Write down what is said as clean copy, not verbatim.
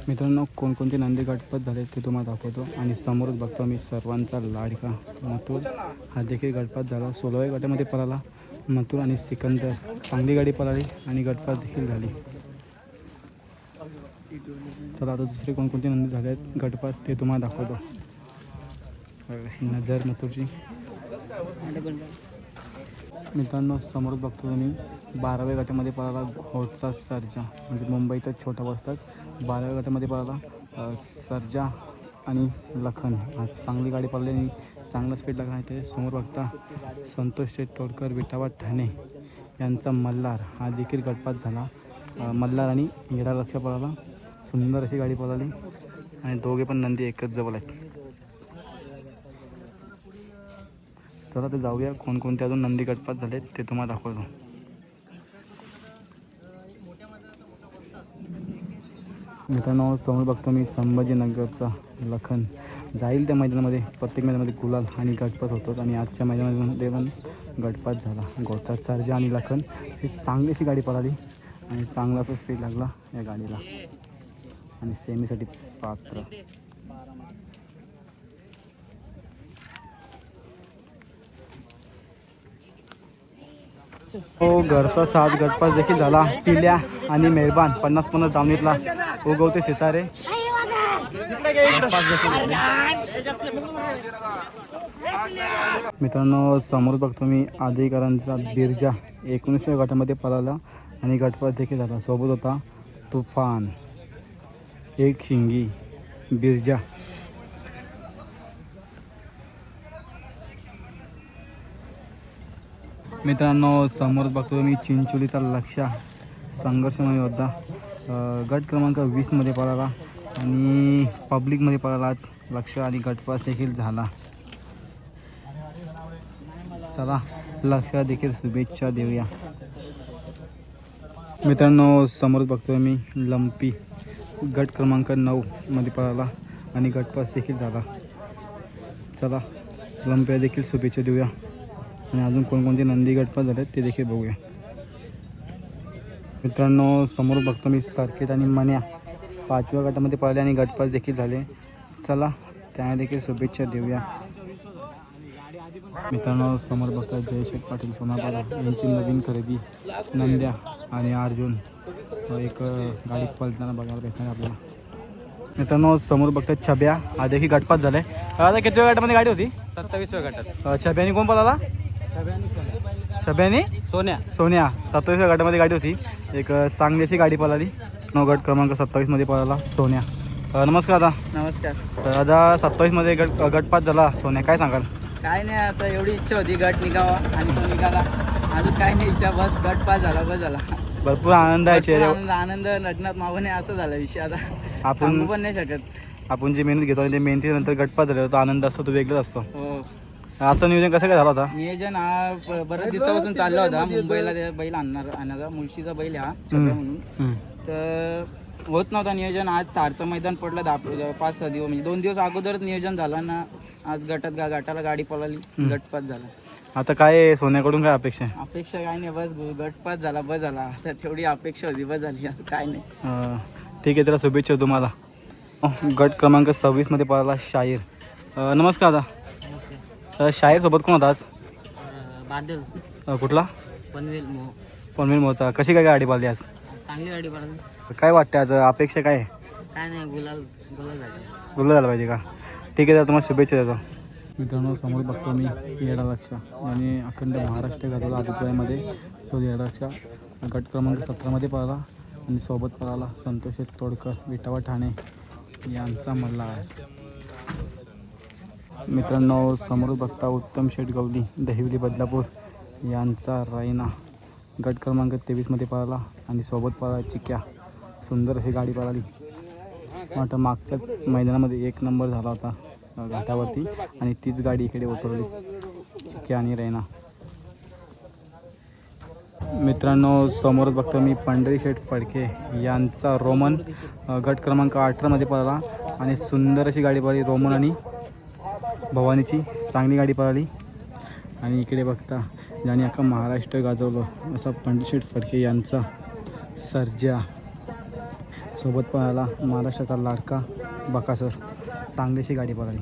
मित्रांनो, कोणकोणते नंदी गटपात झाले ते तुम्हाला दाखवतो. आणि समोरच बघतो मी सर्वांचा लाडका मथुर, हा देखील गटपात झाला. 16व्या गटामध्ये पळाला मथुर आणि सिकंदर. चांगली गाडी पळाली आणि गटपात देखील झाली. चला आता दुसरे कोणकोणते नंदी झाले आहेत गटपात ते तुम्हाला दाखवतो. नजर मथुरची. मित्रांनो, समोर बघतो मी 12व्या गटामध्ये पळाला घोटचा सर्जा, म्हणजे मुंबईतच छोटा बसतात. 12व्या गटामध्ये पळाला सर्जा आणि लखन. आज चांगली गाडी पळाली आणि चांगला स्पीड लागला. ते समोर बघता संतोष तोडकर विटावा ठाणे यांचा मल्हार, हा देखील गटपात झाला. मल्हार आणि येडा लक्ष पळाला. सुंदर अशी गाडी पळाली आणि दोघे पण नंदी एकच जवळ आहेत. चला तर जाऊया कोणकोणते अजून नंदी गटपात झालेत ते तुम्हाला दाखवतो. मित्रांनो, समोर बघतो मी संभाजीनगरचा लखन. जाईल त्या मैदानामध्ये, प्रत्येक मैदानामध्ये गुलाल आणि गटपात होतो. आणि आजच्या मैदानामध्ये पण गटपात झाला. गोटा सर्जा आणि लखन ही चांगलीशी गाडी पळाली आणि चांगला असं स्पीड लागला या गाडीला आणि सेमीसाठी पात्र. हो, घरचा 7 गटपास देखील झाला. पिल्या आणि मेहरबान 50-50 दावणीतला उगवते सितारे. मित्रांनो, समोर बघतो मी आदिकरांचा बिरजा 19व्या गटामध्ये पळाला आणि गटपास देखील झाला. सोबत होता तुफान, एक शिंगी, बिरजा. मित्रांनो, समोर बघतो मी चिंचोलीचा लक्ष संघर्षमय योद्धा. गट क्रमांक 20मध्ये पळाला आणि पब्लिकमध्ये पळाला आज लक्ष आणि गटपास देखील झाला. चला लक्ष देखील शुभेच्छा देऊया. मित्रांनो, समोर बघतोय मी लंपी गट क्रमांक 9मध्ये पळाला आणि गटपास देखील झाला. चला लंपीला देखील शुभेच्छा देऊया. आणि अजून कोणकोणते नंदी गटपात झाले ते देखील बघूया. मित्रांनो, समोर बघतो मी सर्किट आणि मन्या 5व्या गटामध्ये पळाले आणि गटपास देखील झाले. चला त्यांना देखील शुभेच्छा देऊया. मित्रांनो, समोर बघता जयशेठ पाटील सोनापाडा यांची नवीन खरेदी नंद्या आणि अर्जुन एक गाडी पळताना बघायला भेटणार आपल्याला. मित्रांनो, समोर बघतात छब्या, हा देखील गटपात झालाय. आता कितव्या गटामध्ये गाडी होती? 27व्या गटात. छब्याने कोण पळाला? छब्याने सोन्या 27व्या गटामध्ये गाडी होती. एक चांगली अशी गाडी पळाली. गट क्रमांक 27मध्ये पळाला सोन्या. नमस्कार दादा. नमस्कार. दादा, 27मध्ये गटपात झाला सोन्या, काय सांगाल? काय नाही, आता एवढी इच्छा होती गट निघावा आणि तो निघाला. अजून काय नाही इच्छा, बस गट पास झाला, बस झाला. भरपूर आनंद आहे चेहरे. आनंद नटनात मावणे असं झालं विषय. आता आपण पण नाही शकत. आपण जी मेहनत घेतो ते मेहनतीनंतर गटपात झाला तो आनंद असतो, तो वेगळाच असतो. हो, आजचं नियोजन कसं काय झालं होता? नियोजन हा बऱ्याच दिवसापासून चालला होता. मुंबईला ते बैल आणायचा मुळशीचा बैल हा छब्या म्हणून. तर होत नव्हता नियोजन. आज तारचं मैदान पडलं 5-6 दिवस, म्हणजे 2 दिवस अगोदरच नियोजन झालं ना. आज गटाला गाडी पळाली, गटपात झाला. आता काय सोन्याकडून काय अपेक्षा आहे? अपेक्षा काय नाही, बस गटपात झाला, बस झाला. आता तेवढी अपेक्षा होती, बस झाली, असं काय नाही. ठीक आहे, त्याला शुभेच्छा तुम्हाला. गट क्रमांक 26मध्ये पळाला शाहीर. नमस्कार दादा. शाहीर सोबत कोण होता आज? बादल कुठला? पनवेल मोचा. कशी काय गाडी पळाली आज? चांगली गाडी पळाली. काय वाटतं आज अपेक्षा काय आहे? काय नाही, गुलाल झाला पाहिजे का? ठीक आहे, तुम्हाला शुभेच्छा देतो. मित्रांनो, समोर बघतो मी येडा लक्ष आणि अखंड महाराष्ट्र गाजवला अभिप्रायामध्ये. तो येडा लक्ष गट क्रमांक 17मध्ये पळाला आणि सोबत पळाला संतोष तोडकर विटावा ठाणे यांचा मल्हार. मित्रांनो, समोर बघता उत्तम शेठ गवली दहिवली बदलापूर यांचा रायना गट क्रमांक 23मध्ये पळाला आणि सोबत पळाला चिक्या. सुंदर अशी गाडी पळाली. आता मागच्याच मैदानामध्ये 1 नंबर झाला होता घाटावरती आणि तीच गाडी इकडे उतरवली, चिक्या आणि रैना. मित्रांनो, समोरच बघतो मी पंढरी शेठ फडके यांचा रोमन गट क्रमांक 18मध्ये पळाला आणि सुंदर अशी गाडी पळाली. रोमन आणि भवानीची चांगली गाडी पळाली. आणि इकडे बघता ज्याने अख्खा महाराष्ट्र गाजवलं असा पंढरी शेठ फडके यांचा सर्जा. सोबत पळाला महाराष्ट्राचा लाडका बकासूर. चांगलीशी गाडी पळाली.